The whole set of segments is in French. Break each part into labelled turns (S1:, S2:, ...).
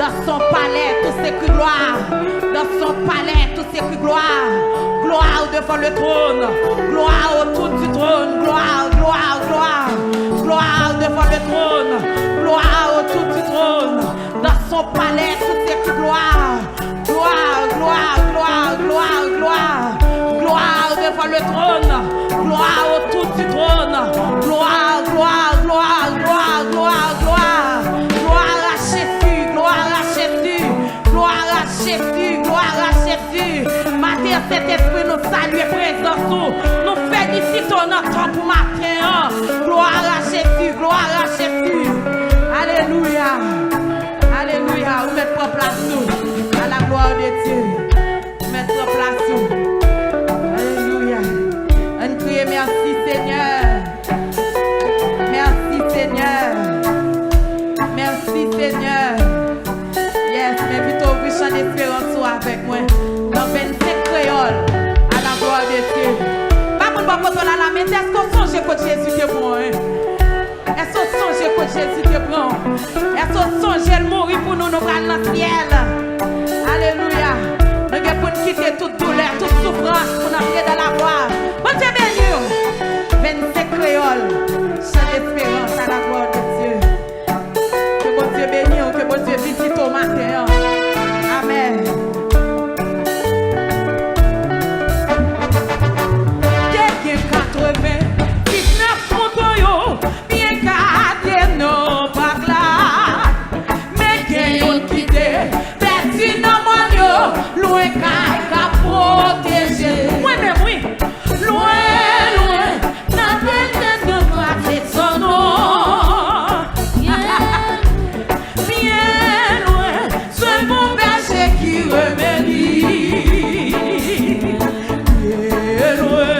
S1: Dans son palais, tout c'est que gloire. Dans son palais, tout c'est que gloire. Gloire devant le trône. Gloire autour du trône. Gloire, gloire, gloire. Gloire devant le trône. Gloire autour du trône. Dans son palais, tout c'est que gloire. Gloire, gloire, gloire, gloire, gloire. Gloire devant le trône. Gloire autour du trône. Gloire, gloire, gloire, gloire, gloire, gloire. Gloire à Jésus, gloire à Jésus. Gloire à Jésus, gloire à Jésus. Matin, cet esprit nous salue et présence nous. Nous félicitons notre temps pour matin. Gloire à Jésus, gloire à Jésus. Alléluia. Alléluia. Vous mettez en place nous. À la gloire de Dieu. Mettez en place nous. Alléluia. On crie merci Seigneur. Merci Seigneur. Merci Seigneur. Yes, m'invite au chant d'espérance avec moi. Dans 25 créoles. À la gloire de Dieu. Pas pour la main. Est-ce qu'on songe que Jésus te prend? Est-ce qu'on songe que Jésus te prend? Est-ce qu'on songe de mourir pour nous dans le ciel? Alléluia. Nous devons quitter toute douleur, toute souffrance pour nous entrer dans la gloire. Bon Dieu béni. 25 créoles. Chant d'espérance à la gloire de Dieu. Que bon Dieu bénisse, que bon Dieu visite au matin. Amen. Quelqu'un 99 motos, bien gardé nos bacs là. Mais quelqu'un qui est perdu dans mon yo, loin qu'à protéger. Oui, mais oui, loin, loin, n'a pas de passer son nom. Bien loin, c'est mon berger qui remédie. Bien loin,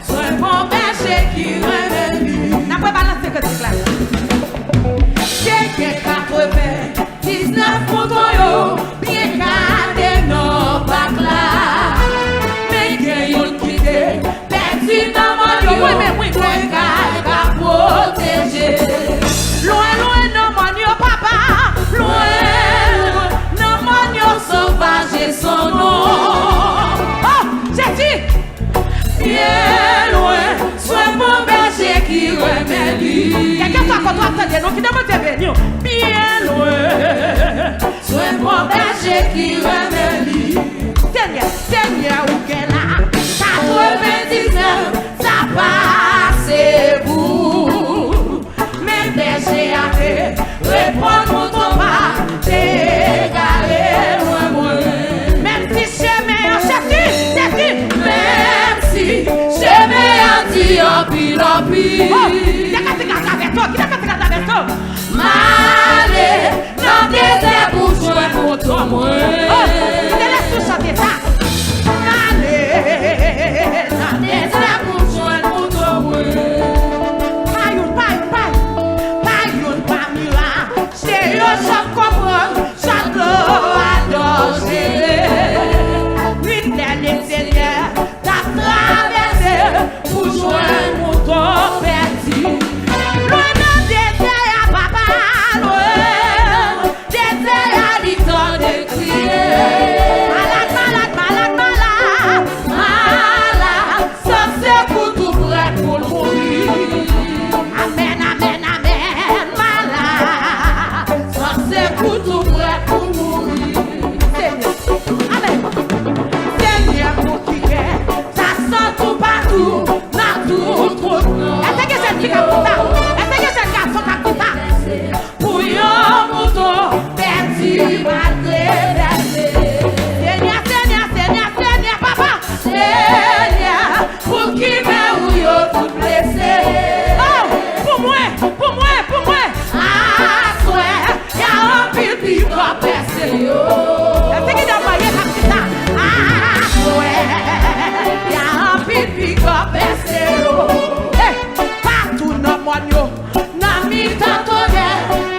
S1: c'est mon berger qui remédie. N'a pas balancé que c'est là. J'ai 99 motos, bien gardé nos bacs là. Mais quelqu'un qui est perdu dans mon yo, oui, mais oui, loin qu'à protéger. Loin, loin, non, mon yo, papa. Loin, loin, non, mon yo, sauvage et son nom. Oh, j'ai dit. Bien loin, soit mon berger qui remédie. Quelqu'un soit quand on attendait, nous finalement t'es béni. Bien loin, soit mon berger qui remédie. Seigneur, Seigneur, où qu'elle a 99, ça passe vous. Mais berger a fait, répondre ton pas, t'égaler loin, loin. Même si chemin en Jésus, Jésus, même si chemin en Dieu, pile en pile. Oh, qui n'a qu'à te garder avec toi, qui n'a qu'à te garder avec toi. Malé, dans des airs pour jouer pour toi, moi. Oh, te laisse tout chanter ça. Malé, dans des airs pour jouer pour toi, moi. C'est yo, je comprends, chaque adoré. Une dernière Seigneur, t'as traversé pour joindre mon corps perdu. Loin de désert, papa, loin, désert à l'histoire de crier. Malade, malade, malade, malade, malade, ça c'est pour tout prêt pour mourir. Amen, amen, amen, malade, ça c'est pour tout prêt pour mourir. Seigneur, amen. Seigneur, pour qui est, ça sent tout partout, dans tout trou. Est-ce que c'est le qui a tout ça? Est-ce que c'est le garçon qui a tout ça? Pour yon mouton, perdu, malgré versé. Seigneur, Seigneur, Seigneur, Seigneur, papa. Seigneur, pour qui met ou yon tout blessé. Oh, pour moi, pour moi, pour moi. Ah, souhait, y'a un pipi qui va percer yo. Est-ce qu'il a envoyé comme ça? Ah, souhait, y'a un pipi qui va percer yo. Eh, partout dans mon yo, dans mi tantone,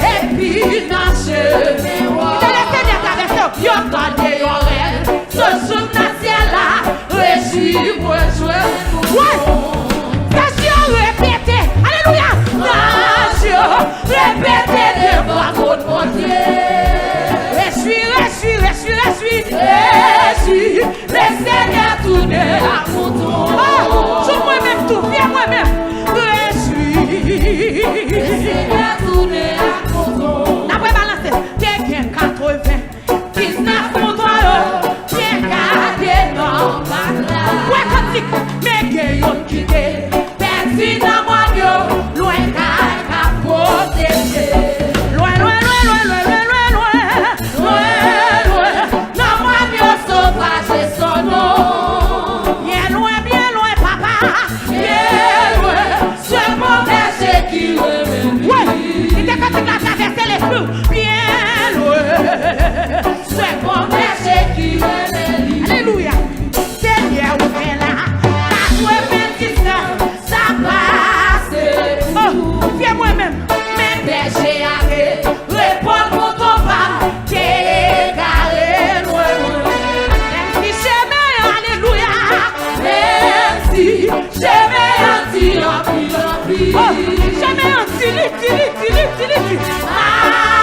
S1: et puis dans chemin. Il est laissé avec ça, yo tande yo rêve. Ce jour dans ciel là, réjouis moi jouer. Ouais, nation répétée, alléluia. Nation répétée devant mon Dieu. à mouton. Sur moi-même tout, viens moi-même. Je suis. Le Seigneur tourné à mouton. D'après balancer, quelqu'un 80, 19 moutons, bien gardé dans ma classe. Ouais, quand mais gayon quitté, perdu dans mon Dieu, loin qu'à protéger. Loin, loin, loin, loin, loin, loin, loin, loin, loin, dans mon Dieu sauvage et son nom. Bien loin, papa, bien loin, ce mauvais qui remet. Ouais, il était quand il a traversé les flux, bien loin, ce mauvais qui remet. Alléluia, Seigneur, on est là. Viens moi-même, mais berger arrêt, réponds pour ton pas, t'es carré, loin. Même si j'aimais, alléluia, même si j'aimais un petit, j'aimais un petit,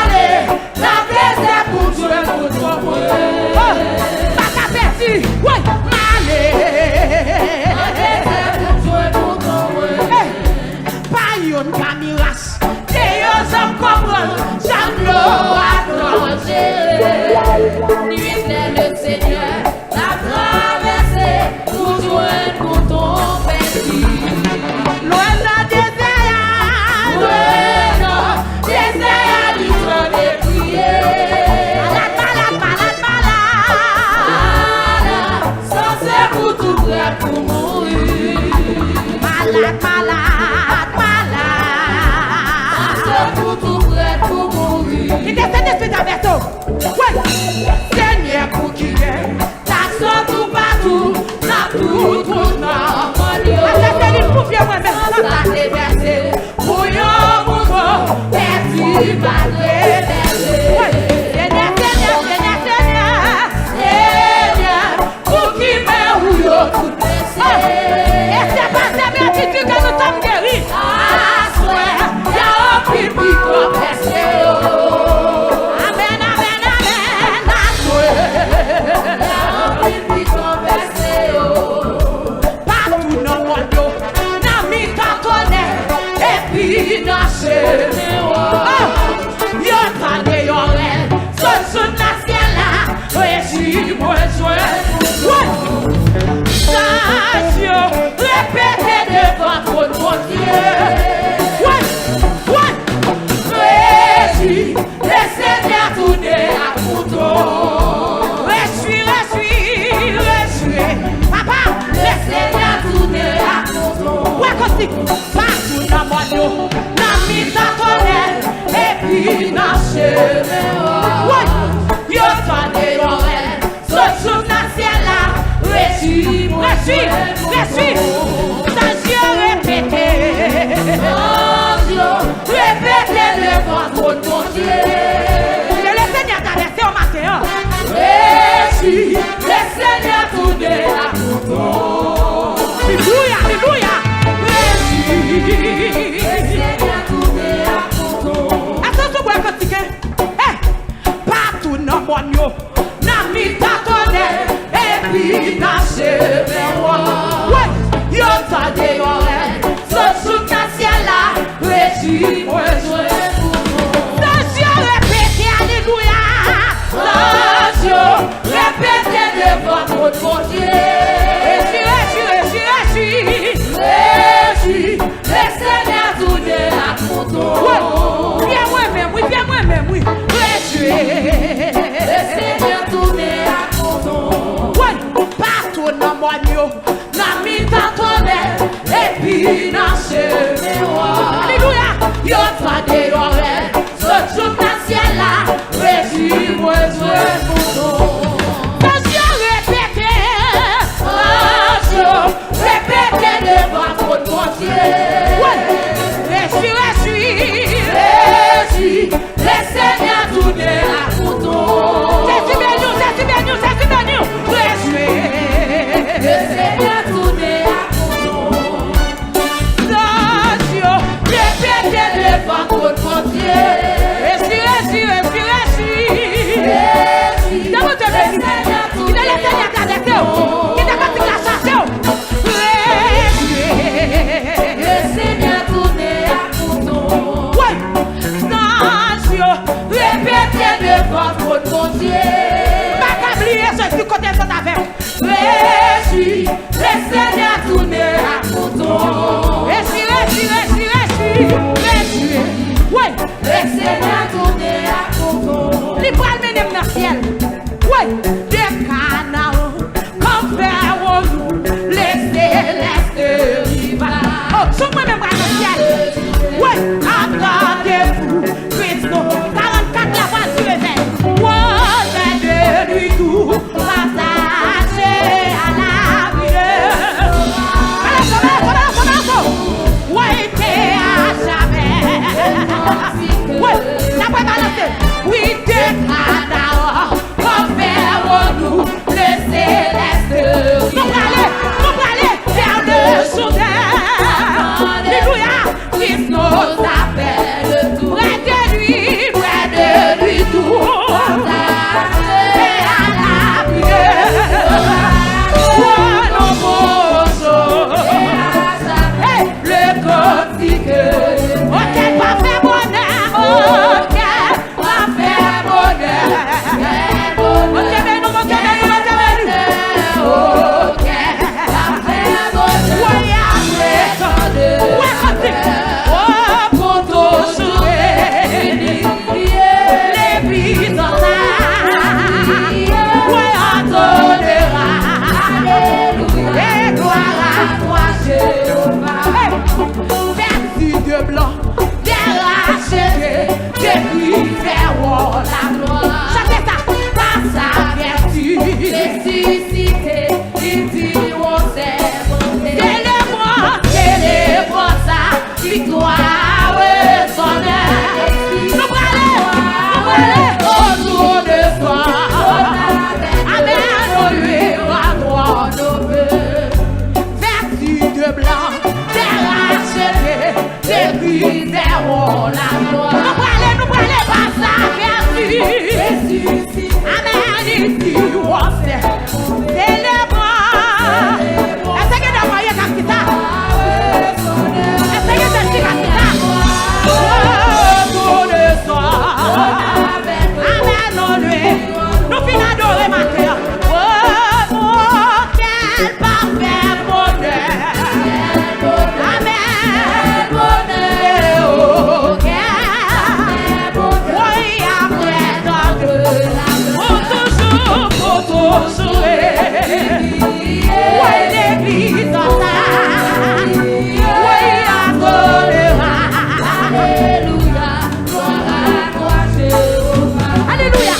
S1: allez, la plaisir pour Dieu, pour toi, pas ta perdu, ouais, allez, la plaisir pour Dieu, pour toi, yon kamiras, te yo zam comprendre, j'aime l'eau à trancher. Nuit le Seigneur, la traversée, pour joindre pour ton petit. Loin la désert, du trône et prier. Malade, sans ce pour tout prêt pour mourir. Malade. Il descend d'esprit d'Alberto. Ouais. Seigneur pour qui est, ta soeur tout partout, n'a tout non. Attendez, il faut bien moi-même. Ça t'est versé, pour yon mouton, perdu, malgré, Seigneur, pour qui met ou yon tout blessé. Et c'est pas ça, mais si tu que nous sommes guéris. Ah, soeur, y'a un pipi confessé. Répétez devant votre Dieu. Réjouis, le Seigneur tourné à couteau. Réjouis, papa, le Seigneur tourné à couteau. Ouais, Kosti, partout dans mon dos, dans mi tâtonnelle, et puis dans chemin. Ouais, yo tendez l'oreille, saute sous le ciel là, réjouis. Répétez devant votre Dieu. Le Seigneur t'a laissé au matin. Réjouis, le Seigneur tourné à couteau. Alléluia. Réjouis, le Seigneur tourné à couteau. Attention, vous écoutez. Partout dans mon yo, dans mi tâtonnelle, et puis dans chemin. Ouais, yo tendez l'oreille, saute sous le ciel là, réjouis, répétez, alléluia. Répétez devant votre Dieu. Réjouis, le Seigneur tourné à couteau. Viens moi-même, oui. Réjouis, le Seigneur tourné à couteau. Partout dans mon yo, dans mi tâtonnelle, et puis dans chemin. Alléluia. Yo tendez l'oreille, saute sous le ciel là, réjouis, répétez devant votre Dieu. Réjouis, le Seigneur tourné à couteau. C'est bien nous. Réjouis, le Seigneur tourné à couteau. Répétez devant votre Dieu. Oui. Le Seigneur tourne à contour. Les bras le dans le ciel. Oui. Des canards, comme faire nous, les célestes rivales. Oh, sont moi-même bras dans le ciel. Oui. Attendez-vous, Christ, 44 la voix du réveil. Ouais, de lui tout, rattaché à la vie. Ouais, t'es à jamais. Ouais, la voix balancée. Oui, t'es canard, comme faire nous, le céleste. Nous allons vers le soudain. Alléluia, Christ nous appelle tout. Près de lui tout. Et à la prière. Oh, non, bon, hey, le quotidien. Ok, pas faire bonheur. Ok, pas faire bonheur. Ok, mais nous, ok, pas faire bonheur. Oui, après, ouais, continue. Oh, pour toujours, les vies en ouais, on donnera. Et gloire à toi, Jéhovah. Vertu de blanc, déraché, depuis faire la gloire. Chantez ça, par sa vertu, ressuscité, il dit on s'est monté. Célébrons sa victoire, son honneur. Nous allons autour de toi. Amen, lui, à toi, nos voeux. Vertu de blanc, déraché, depuis verrons la gloire. Nous allons par sa vertu. Amen, il dit on s'est. Célébrons. Est-ce que nous voyons comme ça? Est-ce que nous disons comme ça? Autour de toi. Amen, lui. Nous finissons d'adorer ma cœur. Oh, quel parfait bonheur. Amen, bonheur. Oh, quel bonheur. Oui, après tant de la pour toujours. Oui, l'église en ça. Oui, adorera. Alléluia, gloire à toi, Jéhovah. Alléluia.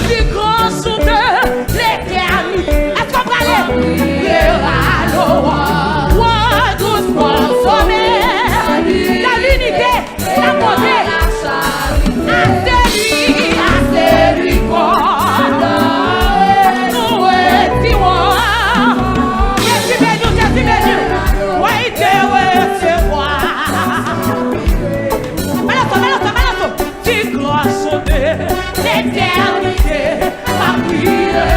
S1: Du grand soudeur, l'éternité. Est-ce qu'on va aller? Viendra le roi, doucement sommet. Dans l'unité, la beauté. À celui qu'on nous retirons. Jésus béni. Oui, te recevoir. Balance. Du grand soudeur, l'éternité. Ma priera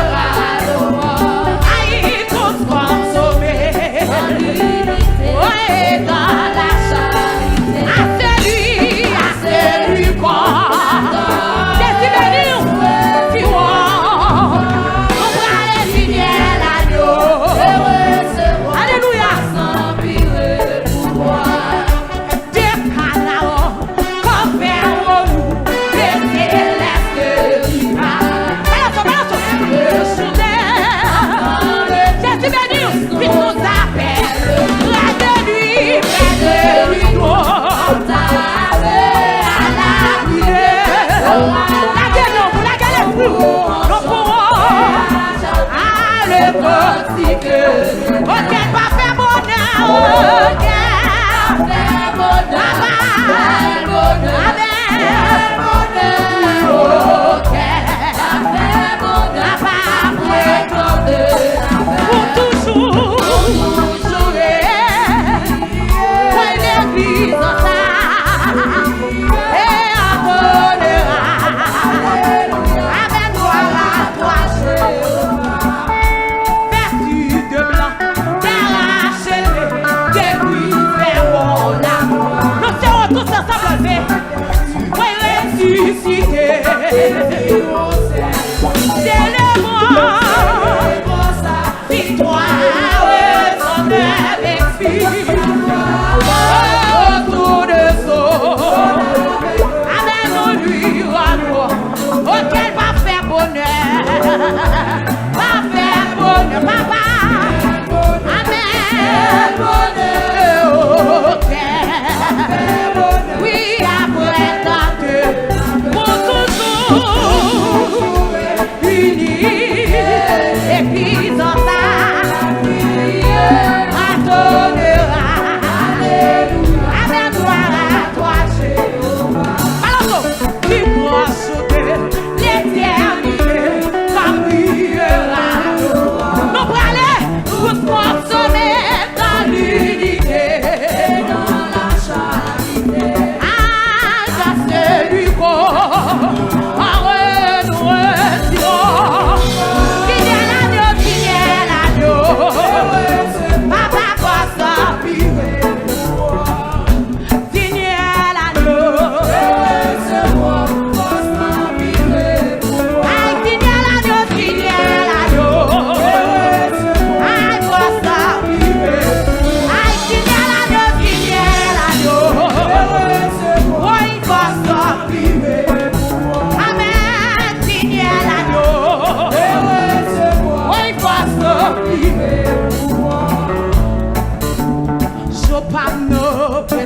S1: le roi. Aïe, tous consommés. Ouais, dans la charité. À celui qu'on. Jésus béni. Tu vois. On va aller signer l'agneau. Alléluia. Des canards, comme faire nous, les célestes rivales. Balance. Le soudain. Jésus béni. Puis nous appelle. Près de lui tout. À la prière. La gueule, nous pourrons. Ah, le quotidien. Ok, pas faire bonheur. Ok, faire bonheur. Ok, faire bonheur. Pour toujours. Ouais, l'église en ça. Et adorera. Amen, gloire à toi, Jéhovah. Vertu de blanc, déraché, depuis verrons la gloire. Nous serons tous ensemble levés. Ouais, ressuscité. Célébrons sa victoire, son œuvre. Autour de son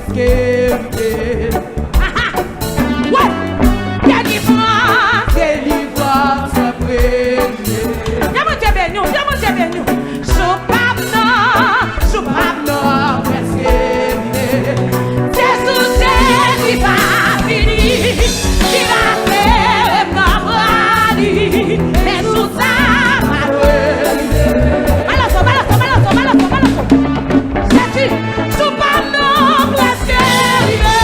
S1: presque arrivé. Ouais, délivrance après. Diamante béni, soupapno, presque arrivé. C'est tout ce qui va finir, qui va faire m'abrali, mais tout ça malheureux. Malato. C'est-tu, soupapno, presque arrivé.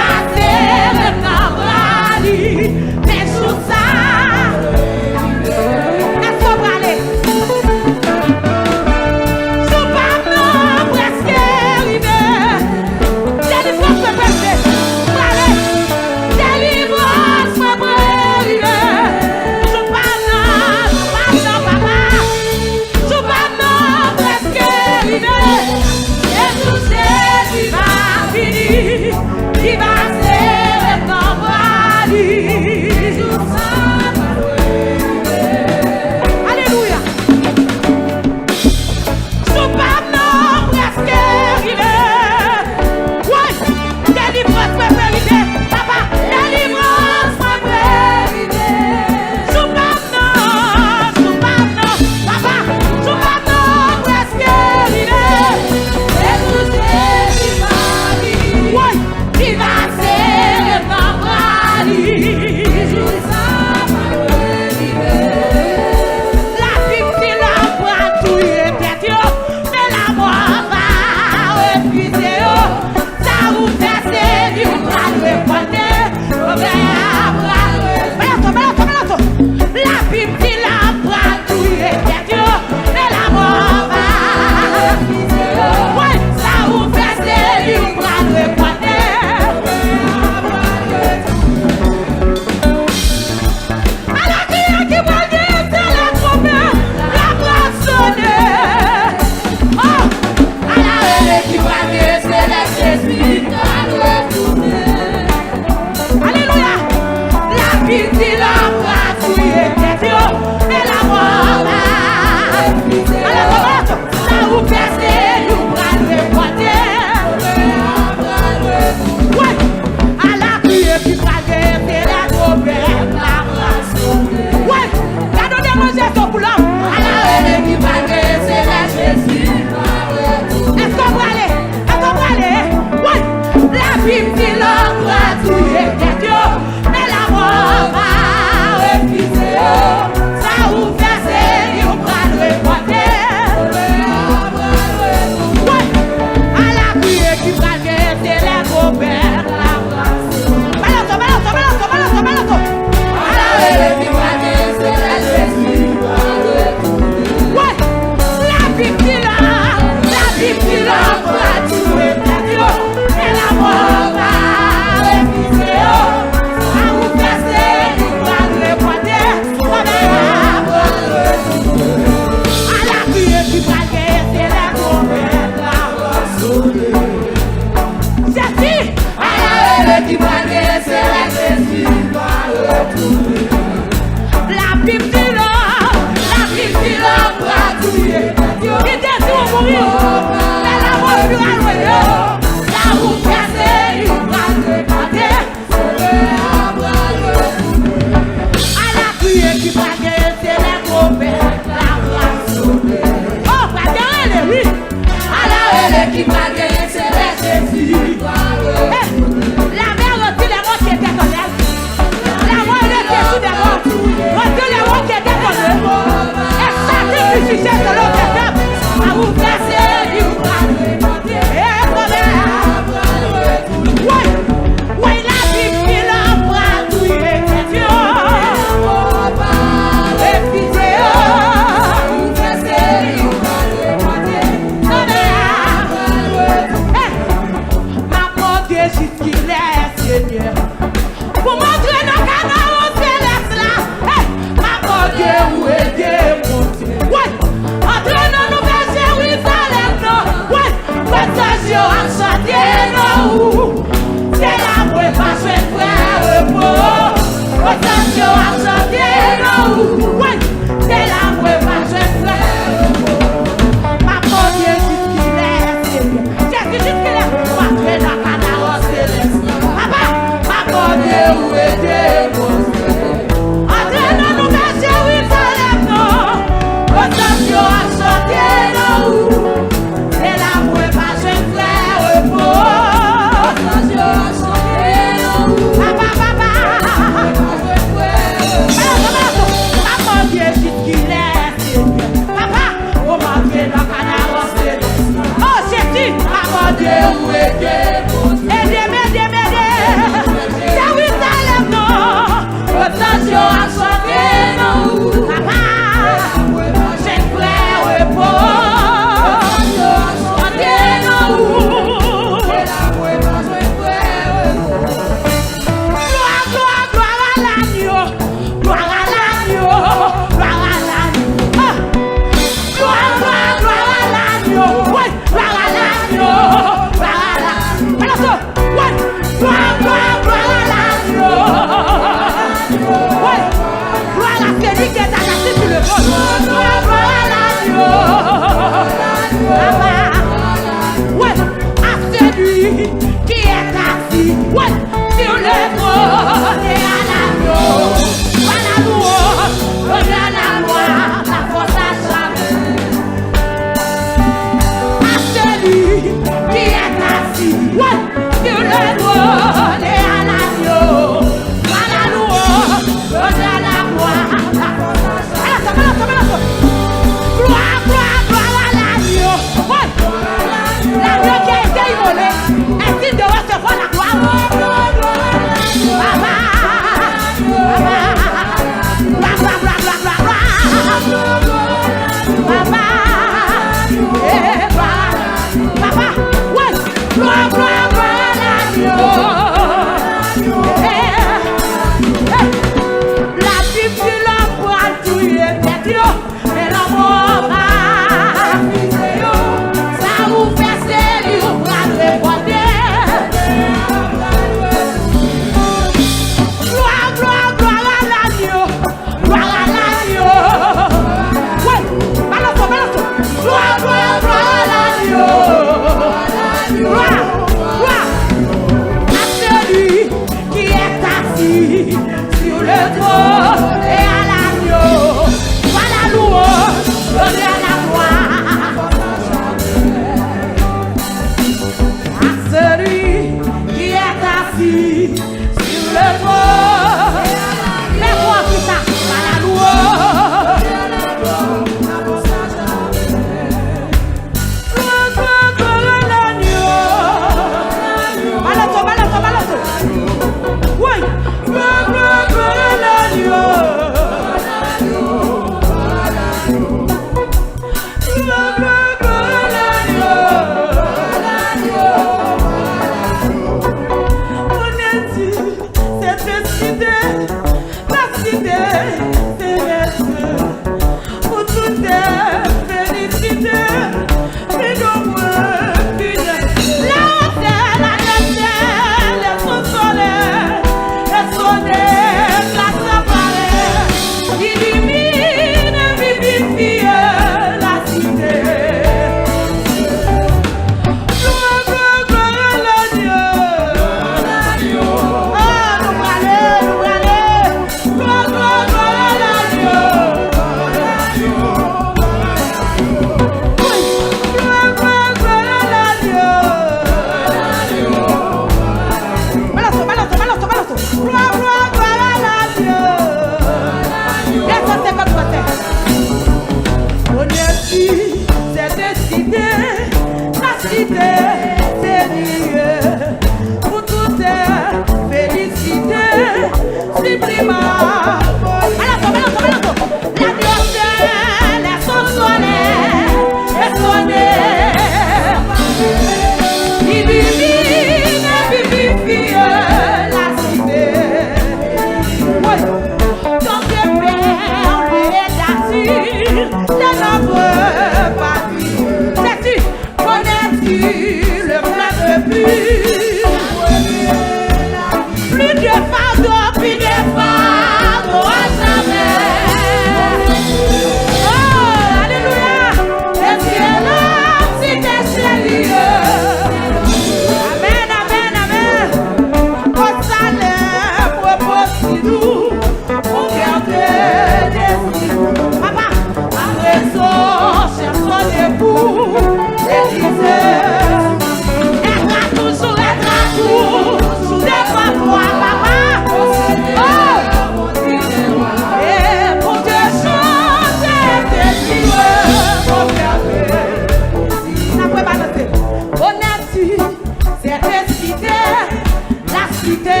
S1: cité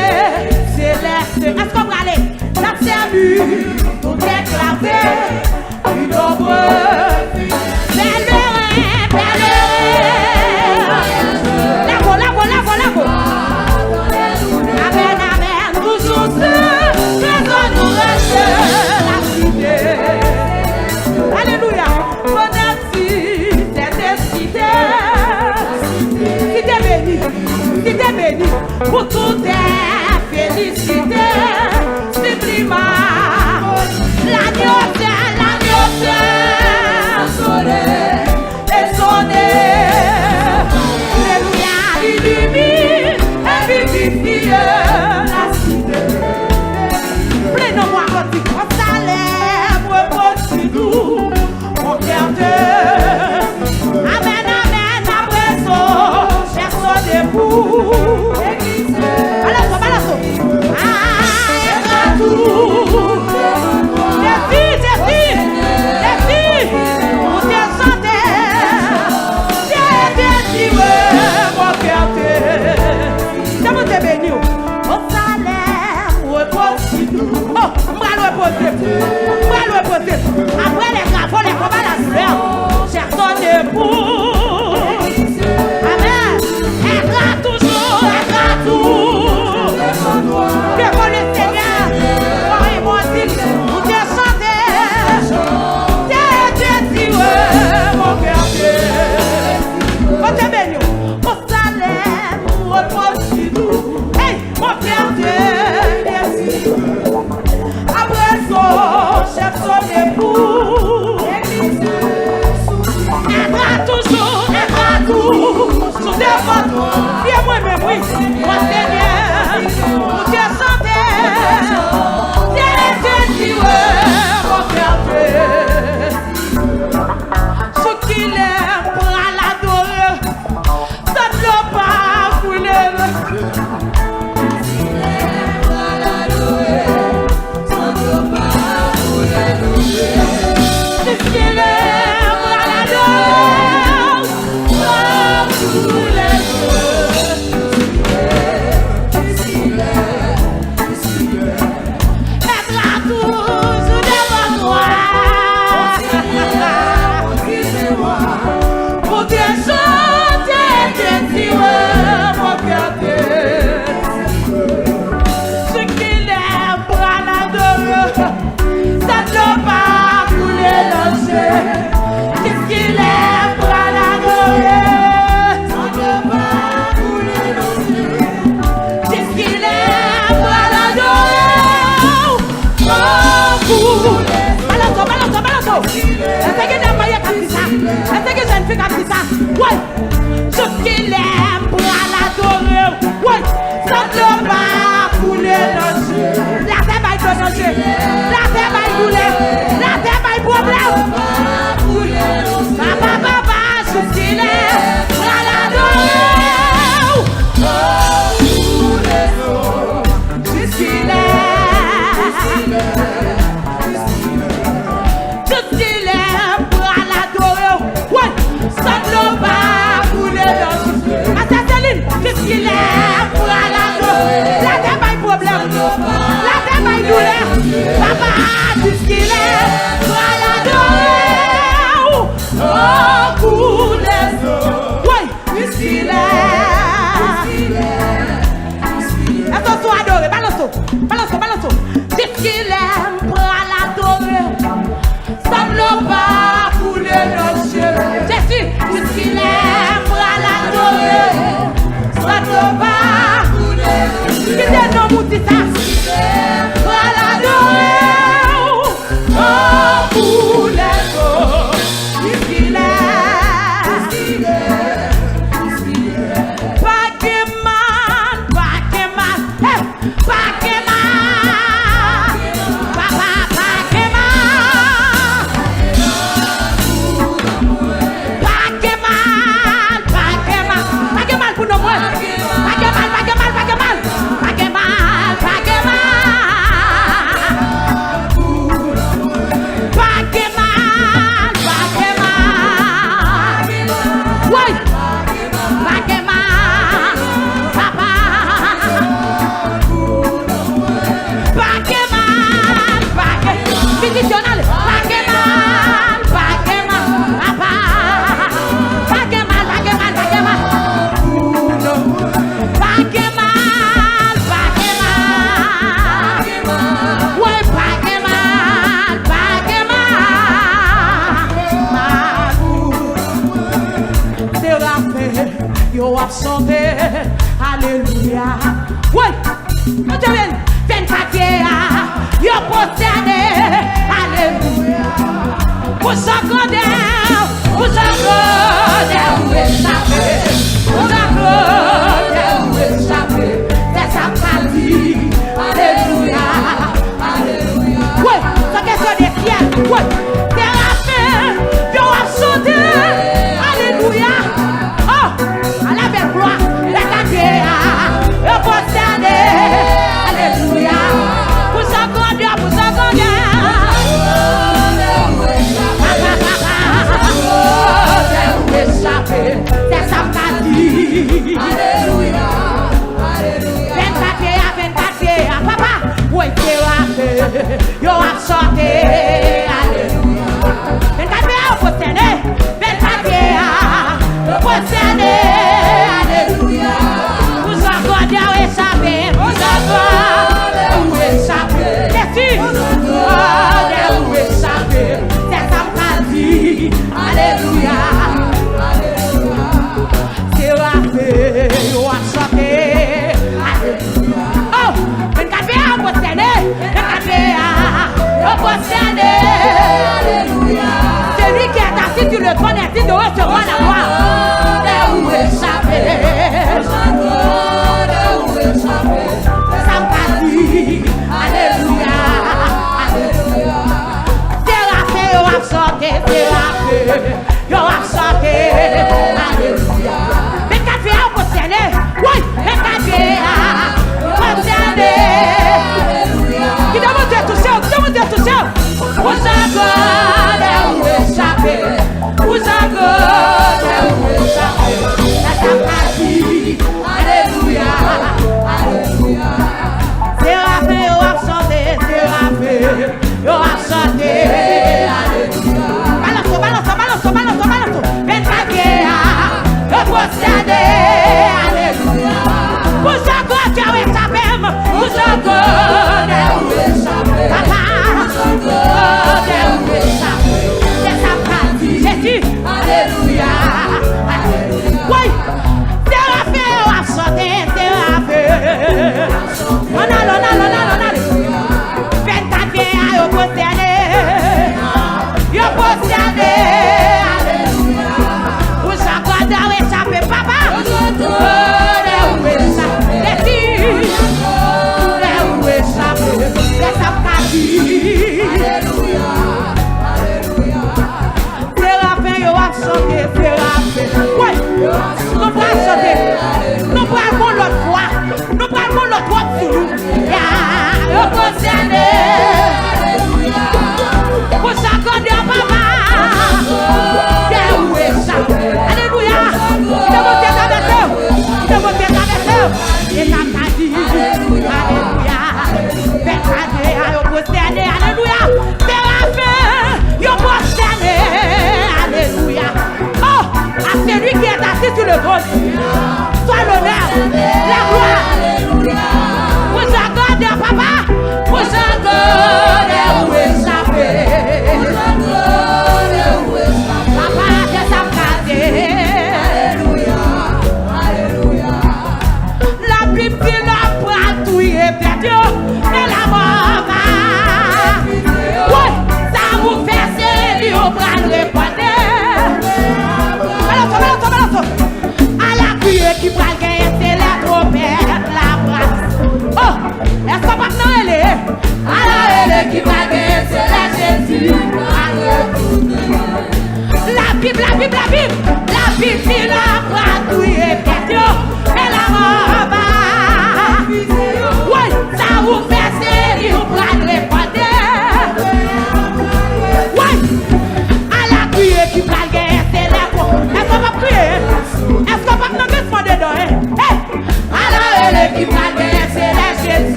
S1: céleste. Est-ce qu'on va aller? La servi, tout éclaté, une ombre. Amen, amen, nous sommes trésor nous reste la cité. Alléluia. Cité bénie, pour tout est félicité. Sublima, l'agneau sonné, et sonné. Alléluia, illumine et vivifie la cité. Prenons-moi votre salem, repose nous, mon cœur de. Amen, amen, après ça, personne n'est pour. Balance. Ah, tout. Les filles, vous descendez. J'ai mon cœur te. Comment t'es béni? Au salaire, repose nous. Oh, on va le reposer. Après les travaux, les combats, la douleur, personne n'est pour. Amen. Aidera toujours. Devant le Seigneur, mon Dieu, vous descendez. Mon cœur on te bénit. Au salaire, repose sur nous. Hey, mon cœur merci. Après son chef, son époux. Aidera toujours. Sous devant nous. Viens-moi, même oui. Mon Seigneur, vous descendez. Mon cœur ce qu'il aime pour l'adorer, ça ne doit pas couler. Ce qu'il aime pour l'adorer, ça couler. Ouais, ce qu'il aime pour l'adorer, ouais, ça ne doit pas couler dans le jeu. La terre va être dans le jeu. La terre va couler. La terre va être problème. Papa, ce qu'il aime pour l'adorer. Ce qu'il aime pour l'adorer, ouais, ça ne doit pas couler dans le jeu. Qu'est-ce qu'il est pour l'adorer? La terre va être problème. La terre va être douleur. Papa, qu'est-ce qu'il est pour l'adorer? Oh, couler. Oui, qu'est-ce qu'il est? Attention, adorer. Balance. Qu'est-ce qu'il est pour l'adorer? Ça ne doit pas couler dans le jeu. Jésus, qu'est-ce qu'il est pour l'adorer? Ça ne doit pas couler. Qui est non moutissa? Pour l'adorer. Oh, couler. Qu'est-ce qu'il est? Pas que man. Hey, Oui, nous te venons. 24 years, yo possédé. Alléluia. Pour sa grandeur, pour sa grandeur, où échapper. Pour sa grandeur, où échapper. C'est sa pratique. Alléluia. Alléluia. Oui, ça question des pierres. Oui, c'est la fin. Yo a sauté. Alléluia. Oh, à la belle gloire. La carrière, yo possédé. Alléluia. Pour sa grandeur, pour sa grandeur. C'est ça qu'a dit. Alléluia. Alléluia. 24 ans, papa. Oui, c'est rappelé. Yo a sorti. Alléluia. 24 ans, possédé. 24 ans, possédé. Alléluia. Vous encore échappé. Vous encore échappé. C'est sûr. Vous encore échappé. C'est ça qu'a dit. Alléluia. Yo a sauté. Oh, 24 ans, possédé. 24 ans, possédé. Alléluia. C'est lui qui est assis sur le trône et dit de recevoir la gloire. Où échapper. Où échapper. Ça m'a dit. Alléluia. Alléluia. Thérapé, yo a sauté. Thérapé, yo a sauté. Alléluia. Oui, possédé. Qui demande de toucher, qui demande de toucher. Vous avez où échapper. Vous avez où échapper. La sympathie. Alléluia. Alléluia. Thérapé, yo a chanté. Thérapé, yo a chanté. Alléluia. Balance. 24 ans, possédé. Alléluia. Vous avez échappé. Vous avez échappé. Papa. Vous avez échappé. C'est sa pratique. Jésus. Alléluia. Alléluia. Oui. Thérapé, on a chanté. Thérapé. On a. 24 ans, yo possédé. Yo possédé. Alléluia. Vous avez échappé, papa. Alléluia. Alléluia. Thérapé, yo a chanté. Thérapé. Oui. Nous allons chanter. Nous allons l'autre fois. Nous allons l'autre fois sur nous. Yo possédé. Alléluia. Pour sa grandeur, papa. Où échapper. Alléluia. Il a monté avec eux. Il a monté avec eux. Et ça m'a dit. Alléluia. 24 ans, yo possédé. Alléluia. Thérapé, yo possédé. Alléluia. Oh, à celui qui est assis sur le trône. Soit l'honneur, la gloire. Alléluia. Vous accordez, papa. Vous accordez où échapper. Papa, c'est ça m'a dit. Alléluia. Alléluia. La Bible dit la bras tout est perdu. Et la mort va. Oui, ça vous fait c'est au bras de répondre. Balance. À la criée qui va gagner, c'est la trompette, la brasse. Oh, est-ce qu'on va maintenant elle est? Alors elle qui va gagner, c'est la Jésus. La Bible dit la bras tout est perdu. Et la mort va. Oui, ça vous fait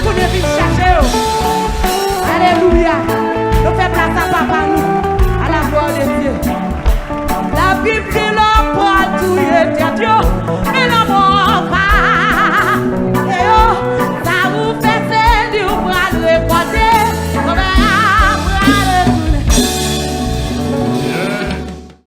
S1: pour nous chercher. Alléluia. Nous faisons place à papa.